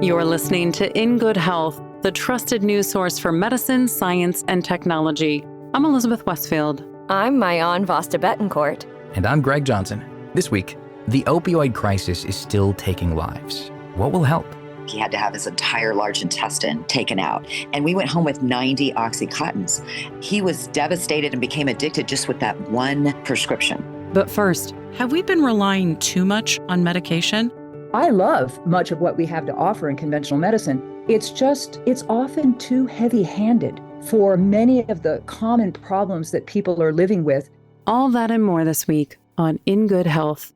You're listening to In Good Health, the trusted news source for medicine, science, and technology. I'm Elizabeth Westfield. I'm Mayan Vasta Betancourt. And I'm Greg Johnson. This week, the opioid crisis is still taking lives. What will help? He had to have his entire large intestine taken out. And we went home with 90 Oxycontins. He was devastated and became addicted just with that one prescription. But first, have we been relying too much on medication? I love much of what we have to offer in conventional medicine. It's often too heavy-handed for many of the common problems that people are living with. All that and more this week on In Good Health.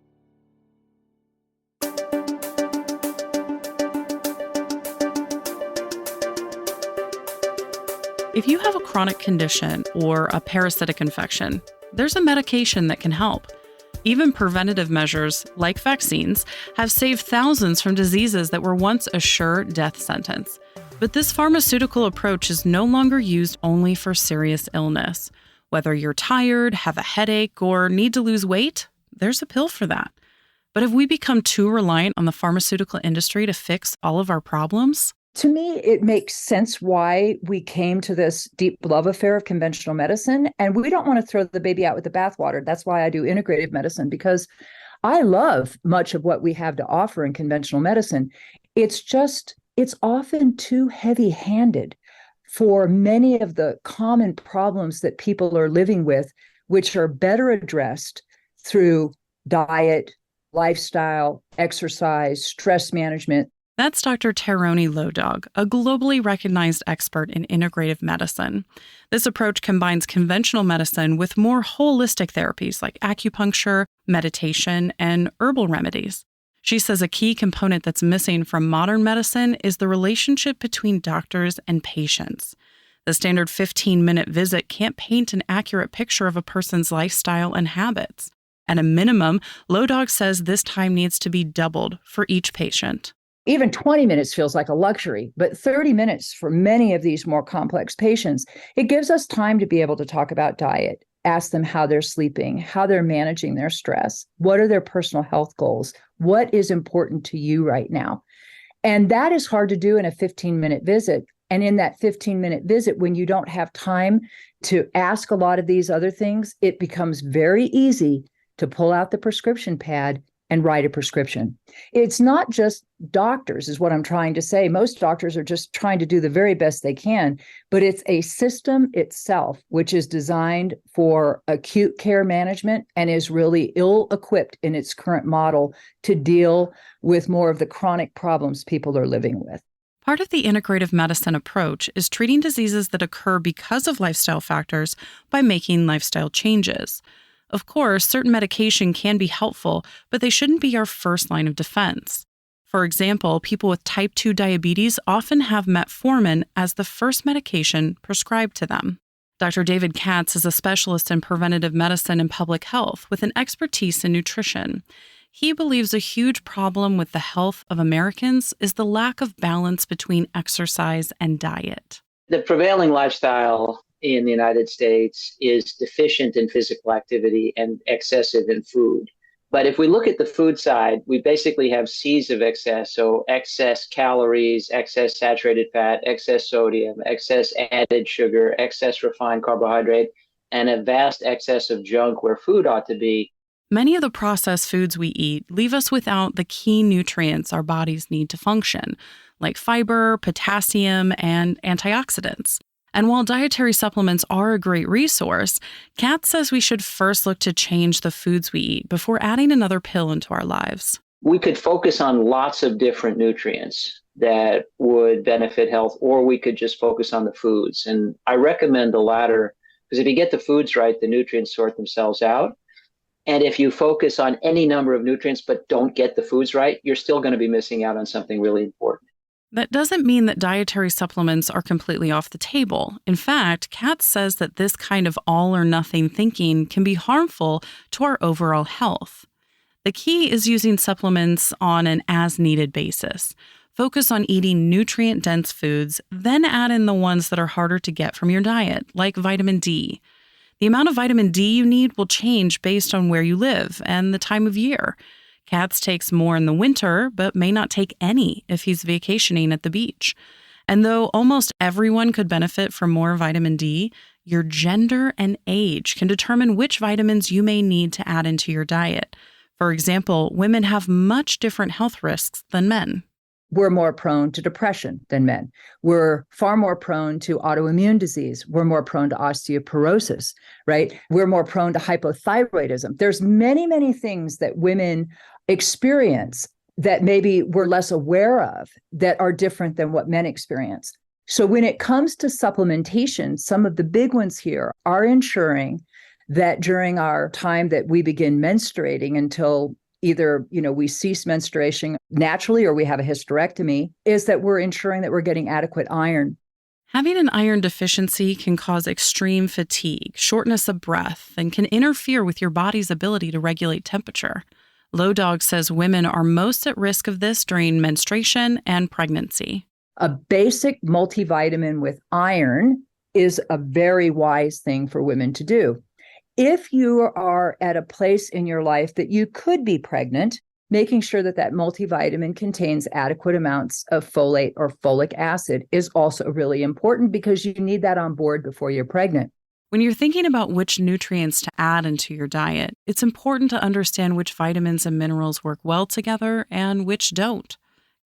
If you have a chronic condition or a parasitic infection, there's a medication that can help. Even preventative measures, like vaccines, have saved thousands from diseases that were once a sure death sentence. But this pharmaceutical approach is no longer used only for serious illness. Whether you're tired, have a headache, or need to lose weight, there's a pill for that. But have we become too reliant on the pharmaceutical industry to fix all of our problems? To me, it makes sense why we came to this deep love affair of conventional medicine. And we don't want to throw the baby out with the bathwater. That's why I do integrative medicine, because I love much of what we have to offer in conventional medicine. It's often too heavy-handed for many of the common problems that people are living with, which are better addressed through diet, lifestyle, exercise, stress management. That's Dr. Teroni Lodog, a globally recognized expert in integrative medicine. This approach combines conventional medicine with more holistic therapies like acupuncture, meditation, and herbal remedies. She says a key component that's missing from modern medicine is the relationship between doctors and patients. The standard 15-minute visit can't paint an accurate picture of a person's lifestyle and habits. At a minimum, Lodog says this time needs to be doubled for each patient. Even 20 minutes feels like a luxury, but 30 minutes for many of these more complex patients, it gives us time to be able to talk about diet, ask them how they're sleeping, how they're managing their stress, what are their personal health goals, what is important to you right now. And that is hard to do in a 15-minute visit. And in that 15-minute visit, when you don't have time to ask a lot of these other things, it becomes very easy to pull out the prescription pad and write a prescription. It's not just doctors, is what I'm trying to say. Most doctors are just trying to do the very best they can, but it's a system itself which is designed for acute care management and is really ill-equipped in its current model to deal with more of the chronic problems people are living with. Part of the integrative medicine approach is treating diseases that occur because of lifestyle factors by making lifestyle changes. Of course, certain medication can be helpful, but they shouldn't be our first line of defense. For example, people with type 2 diabetes often have metformin as the first medication prescribed to them. Dr. David Katz is a specialist in preventative medicine and public health with an expertise in nutrition. He believes a huge problem with the health of Americans is the lack of balance between exercise and diet. The prevailing lifestyle in the United States is deficient in physical activity and excessive in food. But if we look at the food side, we basically have C's of excess. So excess calories, excess saturated fat, excess sodium, excess added sugar, excess refined carbohydrate, and a vast excess of junk where food ought to be. Many of the processed foods we eat leave us without the key nutrients our bodies need to function, like fiber, potassium, and antioxidants. And while dietary supplements are a great resource, Katz says we should first look to change the foods we eat before adding another pill into our lives. We could focus on lots of different nutrients that would benefit health, or we could just focus on the foods. And I recommend the latter, because if you get the foods right, the nutrients sort themselves out. And if you focus on any number of nutrients but don't get the foods right, you're still going to be missing out on something really important. That doesn't mean that dietary supplements are completely off the table. In fact, Katz says that this kind of all-or-nothing thinking can be harmful to our overall health. The key is using supplements on an as-needed basis. Focus on eating nutrient-dense foods, then add in the ones that are harder to get from your diet, like vitamin D. The amount of vitamin D you need will change based on where you live and the time of year. Katz takes more in the winter, but may not take any if he's vacationing at the beach. And though almost everyone could benefit from more vitamin D, your gender and age can determine which vitamins you may need to add into your diet. For example, women have much different health risks than men. We're more prone to depression than men. We're far more prone to autoimmune disease. We're more prone to osteoporosis, right? We're more prone to hypothyroidism. There's many, many things that women experience that maybe we're less aware of that are different than what men experience. So when it comes to supplementation, some of the big ones here are ensuring that during our time that we begin menstruating until either, we cease menstruation naturally or we have a hysterectomy, is that we're ensuring that we're getting adequate iron. Having an iron deficiency can cause extreme fatigue, shortness of breath, and can interfere with your body's ability to regulate temperature. Low Dog says women are most at risk of this during menstruation and pregnancy. A basic multivitamin with iron is a very wise thing for women to do. If you are at a place in your life that you could be pregnant, making sure that that multivitamin contains adequate amounts of folate or folic acid is also really important because you need that on board before you're pregnant. When you're thinking about which nutrients to add into your diet, it's important to understand which vitamins and minerals work well together and which don't.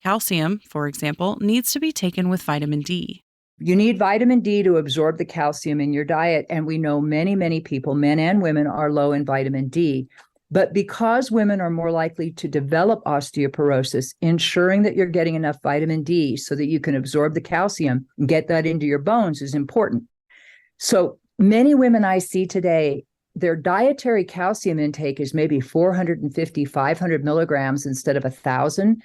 Calcium, for example, needs to be taken with vitamin D. You need vitamin D to absorb the calcium in your diet. And we know many, many people, men and women, are low in vitamin D. But because women are more likely to develop osteoporosis, ensuring that you're getting enough vitamin D so that you can absorb the calcium and get that into your bones is important. So many women I see today, their dietary calcium intake is maybe 450, 500 milligrams instead of 1,000.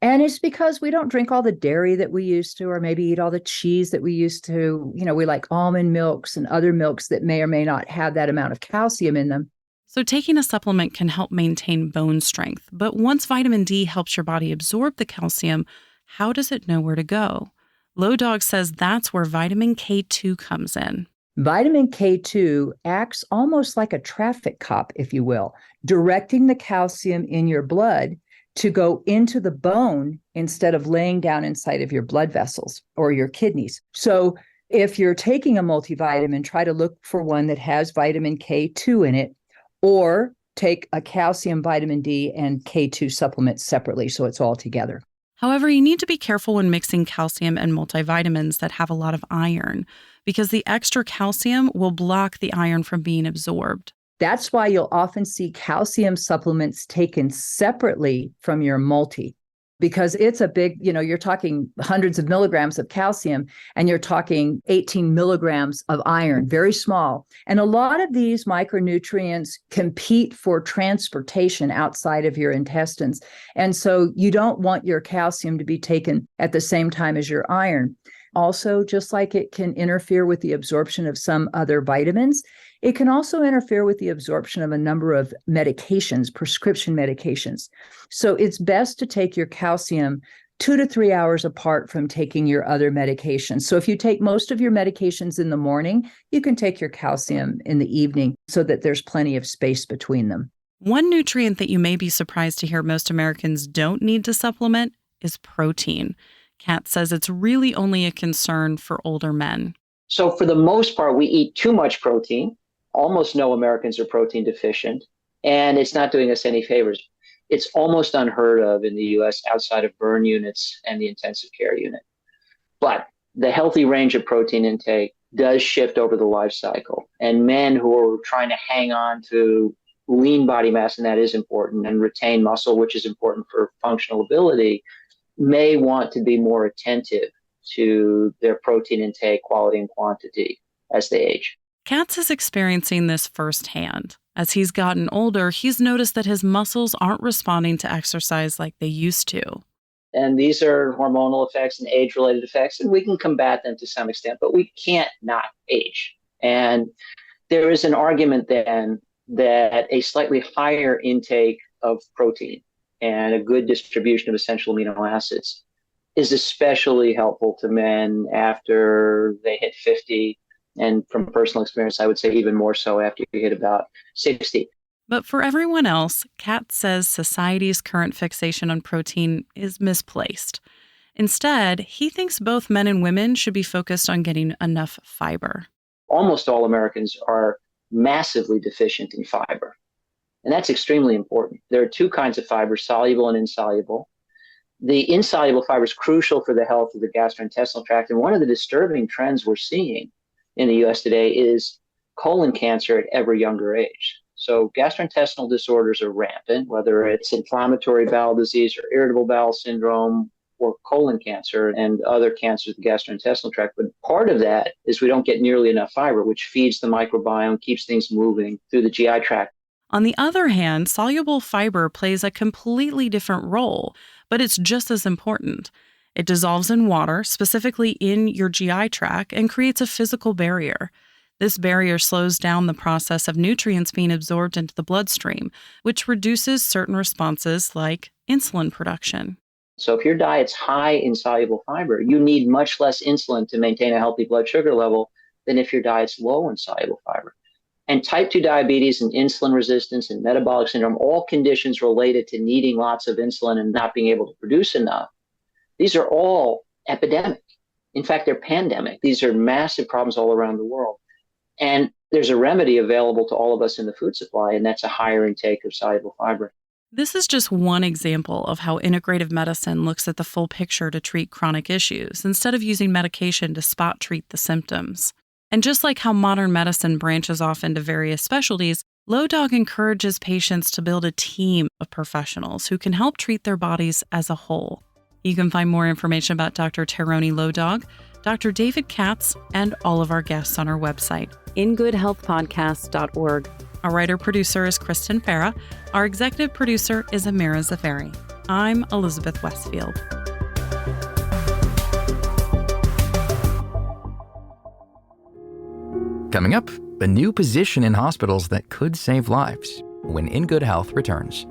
And it's because we don't drink all the dairy that we used to, or maybe eat all the cheese that we used to. We like almond milks and other milks that may or may not have that amount of calcium in them. So taking a supplement can help maintain bone strength. But once vitamin D helps your body absorb the calcium, how does it know where to go? Low Dog says that's where vitamin K2 comes in. Vitamin K2 acts almost like a traffic cop, if you will, directing the calcium in your blood to go into the bone instead of laying down inside of your blood vessels or your kidneys. So if you're taking a multivitamin, try to look for one that has vitamin K2 in it, or take a calcium, vitamin D, and K2 supplement separately so it's all together. However, you need to be careful when mixing calcium and multivitamins that have a lot of iron, because the extra calcium will block the iron from being absorbed. That's why you'll often see calcium supplements taken separately from your multi, because it's a big, you're talking hundreds of milligrams of calcium and you're talking 18 milligrams of iron, very small. And a lot of these micronutrients compete for transportation outside of your intestines. And so you don't want your calcium to be taken at the same time as your iron. Also, just like it can interfere with the absorption of some other vitamins, it can also interfere with the absorption of a number of medications, prescription medications. So it's best to take your calcium 2 to 3 hours apart from taking your other medications. So if you take most of your medications in the morning, you can take your calcium in the evening so that there's plenty of space between them. One nutrient that you may be surprised to hear most Americans don't need to supplement is protein. Kat says it's really only a concern for older men. So for the most part, we eat too much protein. Almost no Americans are protein deficient, and it's not doing us any favors. It's almost unheard of in the US outside of burn units and the intensive care unit. But the healthy range of protein intake does shift over the life cycle. And men who are trying to hang on to lean body mass, and that is important, and retain muscle, which is important for functional ability, may want to be more attentive to their protein intake, quality and quantity as they age. Katz is experiencing this firsthand. As he's gotten older, he's noticed that his muscles aren't responding to exercise like they used to. And these are hormonal effects and age-related effects, and we can combat them to some extent, but we can't not age. And there is an argument then that a slightly higher intake of protein and a good distribution of essential amino acids is especially helpful to men after they hit 50. And from personal experience, I would say even more so after you hit about 60. But for everyone else, Katz says society's current fixation on protein is misplaced. Instead, he thinks both men and women should be focused on getting enough fiber. Almost all Americans are massively deficient in fiber, and that's extremely important. There are two kinds of fiber, soluble and insoluble. The insoluble fiber is crucial for the health of the gastrointestinal tract, and one of the disturbing trends we're seeing in the US today is colon cancer at ever younger age. So gastrointestinal disorders are rampant, whether it's inflammatory bowel disease or irritable bowel syndrome or colon cancer and other cancers of the gastrointestinal tract. But part of that is we don't get nearly enough fiber, which feeds the microbiome, keeps things moving through the GI tract. On the other hand, soluble fiber plays a completely different role, but it's just as important. It dissolves in water, specifically in your GI tract, and creates a physical barrier. This barrier slows down the process of nutrients being absorbed into the bloodstream, which reduces certain responses like insulin production. So if your diet's high in soluble fiber, you need much less insulin to maintain a healthy blood sugar level than if your diet's low in soluble fiber. And type 2 diabetes and insulin resistance and metabolic syndrome, all conditions related to needing lots of insulin and not being able to produce enough, these are all epidemic. In fact, they're pandemic. These are massive problems all around the world. And there's a remedy available to all of us in the food supply, and that's a higher intake of soluble fiber. This is just one example of how integrative medicine looks at the full picture to treat chronic issues instead of using medication to spot treat the symptoms. And just like how modern medicine branches off into various specialties, Low Dog encourages patients to build a team of professionals who can help treat their bodies as a whole. You can find more information about Dr. Teroni Low Dog, Dr. David Katz, and all of our guests on our website, ingoodhealthpodcast.org. Our writer-producer is Kristen Farah. Our executive producer is Amira Zafari. I'm Elizabeth Westfield. Coming up, a new position in hospitals that could save lives when In Good Health returns.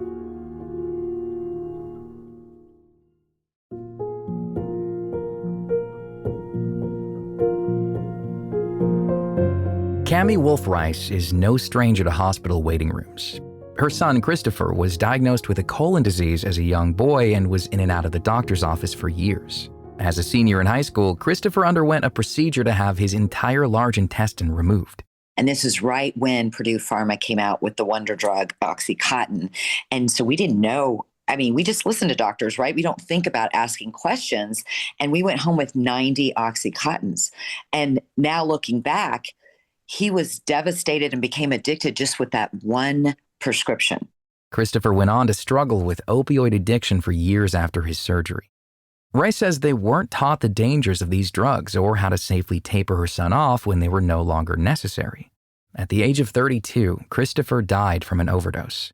Cami Wolf-Rice is no stranger to hospital waiting rooms. Her son, Christopher, was diagnosed with a colon disease as a young boy and was in and out of the doctor's office for years. As a senior in high school, Christopher underwent a procedure to have his entire large intestine removed. And this is right when Purdue Pharma came out with the wonder drug, Oxycontin. And so we didn't know. I mean, we just listen to doctors, right? We don't think about asking questions. And we went home with 90 Oxycontins. And now looking back, he was devastated and became addicted just with that one prescription. Christopher went on to struggle with opioid addiction for years after his surgery. Rice says they weren't taught the dangers of these drugs or how to safely taper her son off when they were no longer necessary. At the age of 32, Christopher died from an overdose.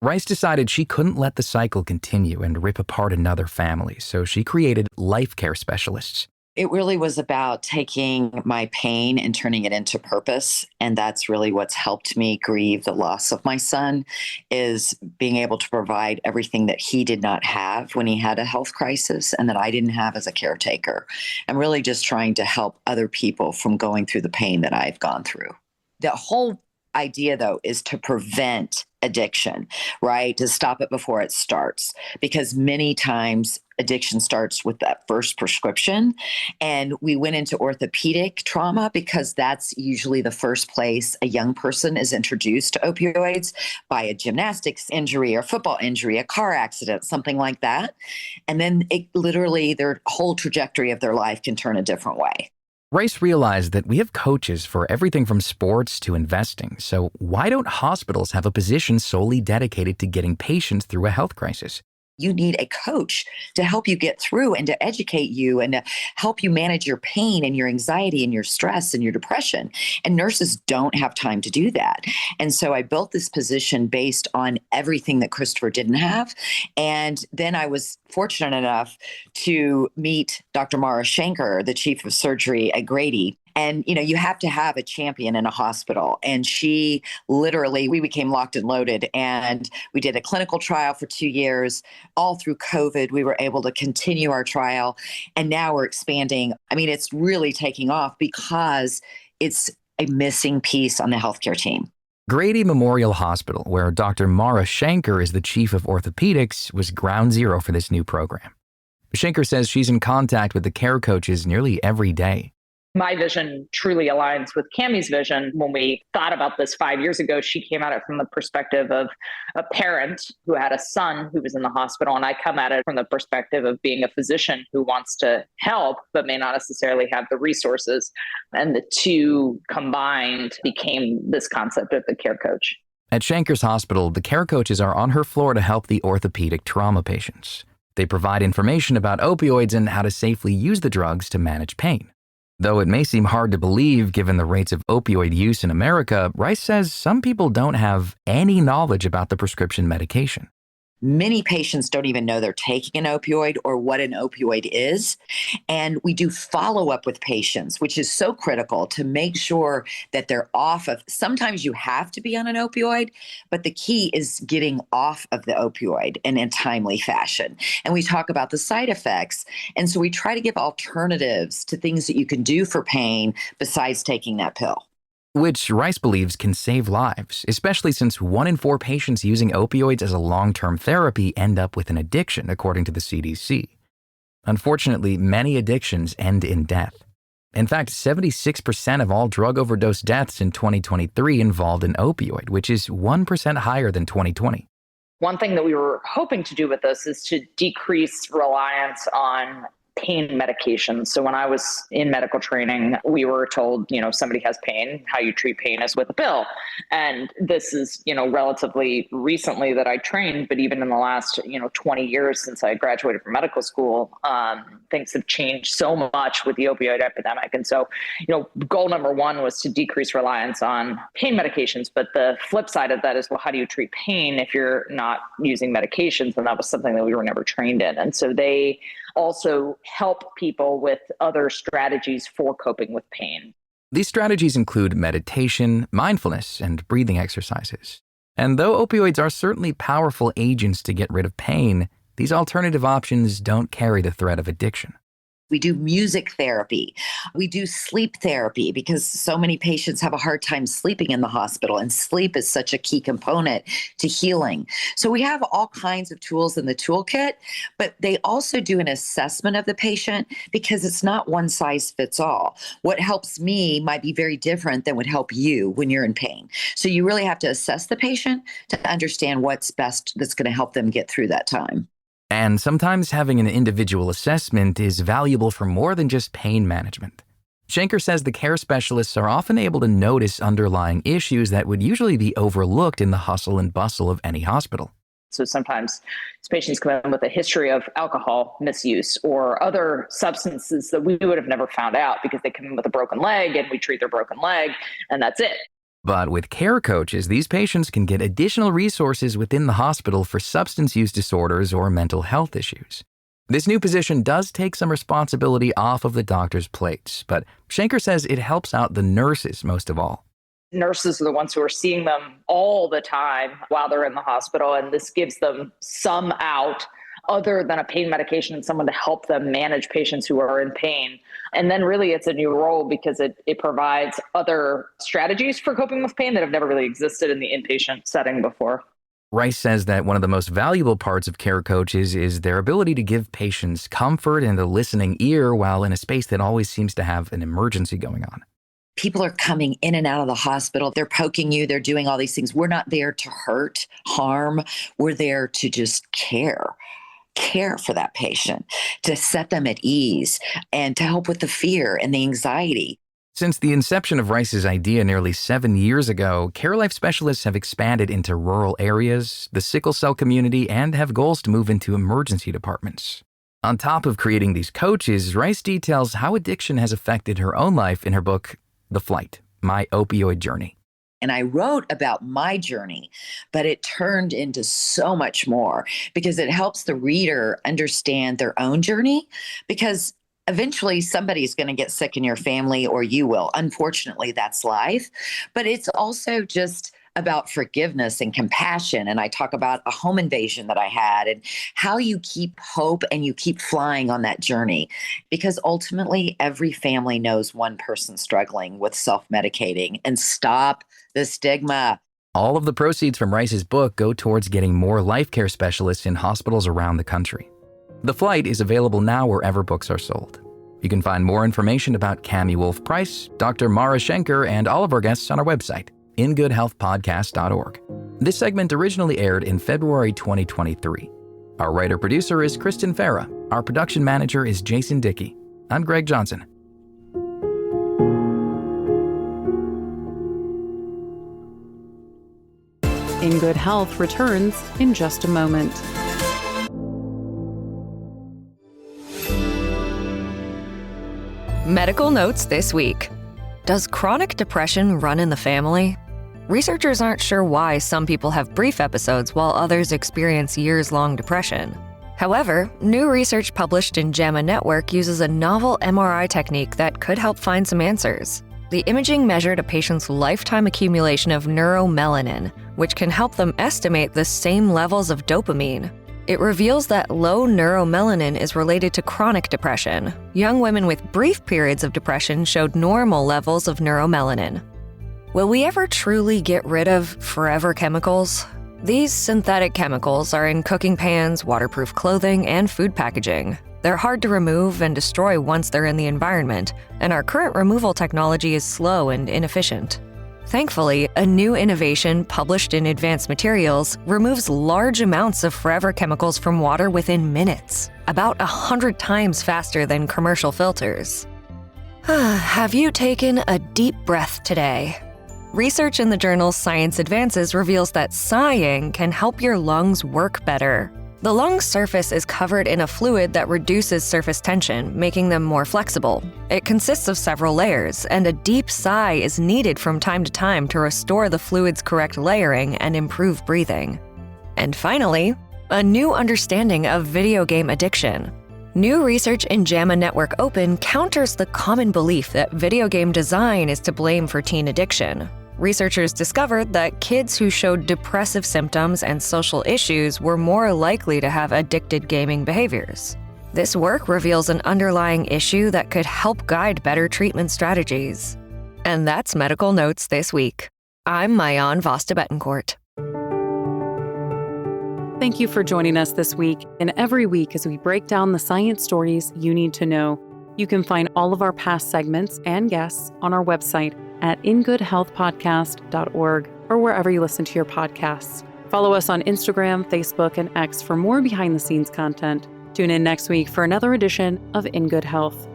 Rice decided she couldn't let the cycle continue and rip apart another family, so she created life care specialists. It really was about taking my pain and turning it into purpose. And that's really what's helped me grieve the loss of my son, is being able to provide everything that he did not have when he had a health crisis and that I didn't have as a caretaker. I'm really just trying to help other people from going through the pain that I've gone through. The whole idea, though, is to prevent addiction, right? To stop it before it starts, because many times addiction starts with that first prescription. And we went into orthopedic trauma because that's usually the first place a young person is introduced to opioids, by a gymnastics injury or football injury, a car accident, something like that. And then it literally, their whole trajectory of their life can turn a different way. Rice realized that we have coaches for everything from sports to investing, so why don't hospitals have a position solely dedicated to getting patients through a health crisis? You need a coach to help you get through and to educate you and to help you manage your pain and your anxiety and your stress and your depression. And nurses don't have time to do that. And so I built this position based on everything that Christopher didn't have. And then I was fortunate enough to meet Dr. Mara Shanker, the chief of surgery at Grady. And, you have to have a champion in a hospital. And she literally, we became locked and loaded, and we did a clinical trial for 2 years. All through COVID, we were able to continue our trial. And now we're expanding. I mean, it's really taking off because it's a missing piece on the healthcare team. Grady Memorial Hospital, where Dr. Mara Shanker is the chief of orthopedics, was ground zero for this new program. Shanker says she's in contact with the care coaches nearly every day. My vision truly aligns with Cammie's vision. When we thought about this 5 years ago, she came at it from the perspective of a parent who had a son who was in the hospital. And I come at it from the perspective of being a physician who wants to help, but may not necessarily have the resources. And the two combined became this concept of the care coach. At Shanker's hospital, the care coaches are on her floor to help the orthopedic trauma patients. They provide information about opioids and how to safely use the drugs to manage pain. Though it may seem hard to believe given the rates of opioid use in America, Rice says some people don't have any knowledge about the prescription medication. Many patients don't even know they're taking an opioid or what an opioid is. And we do follow up with patients, which is so critical to make sure that they're off of. Sometimes you have to be on an opioid, but the key is getting off of the opioid and in timely fashion. And we talk about the side effects. And so we try to give alternatives to things that you can do for pain besides taking that pill. Which Rice believes can save lives, especially since 1 in 4 patients using opioids as a long-term therapy end up with an addiction, according to the CDC. Unfortunately, many addictions end in death. In fact, 76% of all drug overdose deaths in 2023 involved an opioid, which is 1% higher than 2020. One thing that we were hoping to do with this is to decrease reliance on pain medications. So when I was in medical training, we were told, somebody has pain, how you treat pain is with a pill. And this is, relatively recently that I trained, but even in the last, 20 years since I graduated from medical school, things have changed so much with the opioid epidemic. And so, goal number one was to decrease reliance on pain medications. But the flip side of that is, well, how do you treat pain if you're not using medications? And that was something that we were never trained in. And so they also help people with other strategies for coping with pain. These strategies include meditation, mindfulness, and breathing exercises. And though opioids are certainly powerful agents to get rid of pain, these alternative options don't carry the threat of addiction. We do music therapy. We do sleep therapy because so many patients have a hard time sleeping in the hospital, and sleep is such a key component to healing. So we have all kinds of tools in the toolkit, but they also do an assessment of the patient because it's not one size fits all. What helps me might be very different than would help you when you're in pain. So you really have to assess the patient to understand what's best that's going to help them get through that time. And sometimes having an individual assessment is valuable for more than just pain management. Shanker says the care specialists are often able to notice underlying issues that would usually be overlooked in the hustle and bustle of any hospital. So sometimes patients come in with a history of alcohol misuse or other substances that we would have never found out because they come in with a broken leg and we treat their broken leg and that's it. But with care coaches, these patients can get additional resources within the hospital for substance use disorders or mental health issues. This new position does take some responsibility off of the doctor's plates, but Shanker says it helps out the nurses most of all. Nurses are the ones who are seeing them all the time while they're in the hospital, and this gives them some out other than a pain medication and someone to help them manage patients who are in pain. And then really it's a new role because it provides other strategies for coping with pain that have never really existed in the inpatient setting before. Rice says that one of the most valuable parts of care coaches is their ability to give patients comfort and a listening ear while in a space that always seems to have an emergency going on. People are coming in and out of the hospital. They're poking you. They're doing all these things. We're not there to hurt, harm. We're there to just care for that patient, to set them at ease, and to help with the fear and the anxiety. Since the inception of Rice's idea nearly 7 years ago, Care Life specialists have expanded into rural areas, the sickle cell community, and have goals to move into emergency departments. On top of creating these coaches, Rice details how addiction has affected her own life in her book, The Flight: My Opioid Journey. And I wrote about my journey, but it turned into so much more because it helps the reader understand their own journey, because eventually somebody's going to get sick in your family, or you will. Unfortunately, that's life. But it's also just about forgiveness and compassion. And I talk about a home invasion that I had and how you keep hope and you keep flying on that journey, because ultimately every family knows one person struggling with self-medicating. And stop the stigma. All of the proceeds from Rice's book go towards getting more life care specialists in hospitals around the country. The Flight is available now wherever books are sold. You can find more information about Cami Wolf-Price, Dr. Mara Schenker, and all of our guests on our website, ingoodhealthpodcast.org. This segment originally aired in February 2023. Our writer-producer is Kristen Farah. Our production manager is Jason Dickey. I'm Greg Johnson. In Good Health returns in just a moment. Medical notes this week. Does chronic depression run in the family? Researchers aren't sure why some people have brief episodes while others experience years-long depression. However, new research published in JAMA Network uses a novel MRI technique that could help find some answers. The imaging measured a patient's lifetime accumulation of neuromelanin, which can help them estimate the same levels of dopamine. It reveals that low neuromelanin is related to chronic depression. Young women with brief periods of depression showed normal levels of neuromelanin. Will we ever truly get rid of forever chemicals? These synthetic chemicals are in cooking pans, waterproof clothing, and food packaging. They're hard to remove and destroy once they're in the environment, and our current removal technology is slow and inefficient. Thankfully, a new innovation published in Advanced Materials removes large amounts of forever chemicals from water within minutes, about 100 times faster than commercial filters. Have you taken a deep breath today? Research in the journal Science Advances reveals that sighing can help your lungs work better. The lung surface is covered in a fluid that reduces surface tension, making them more flexible. It consists of several layers, and a deep sigh is needed from time to time to restore the fluid's correct layering and improve breathing. And finally, a new understanding of video game addiction. New research in JAMA Network Open counters the common belief that video game design is to blame for teen addiction. Researchers discovered that kids who showed depressive symptoms and social issues were more likely to have addicted gaming behaviors. This work reveals an underlying issue that could help guide better treatment strategies. And that's Medical Notes this week. I'm Mayan Vasta Betancourt. Thank you for joining us this week and every week as we break down the science stories you need to know. You can find all of our past segments and guests on our website at ingoodhealthpodcast.org or wherever you listen to your podcasts. Follow us on Instagram, Facebook, and X for more behind-the-scenes content. Tune in next week for another edition of In Good Health.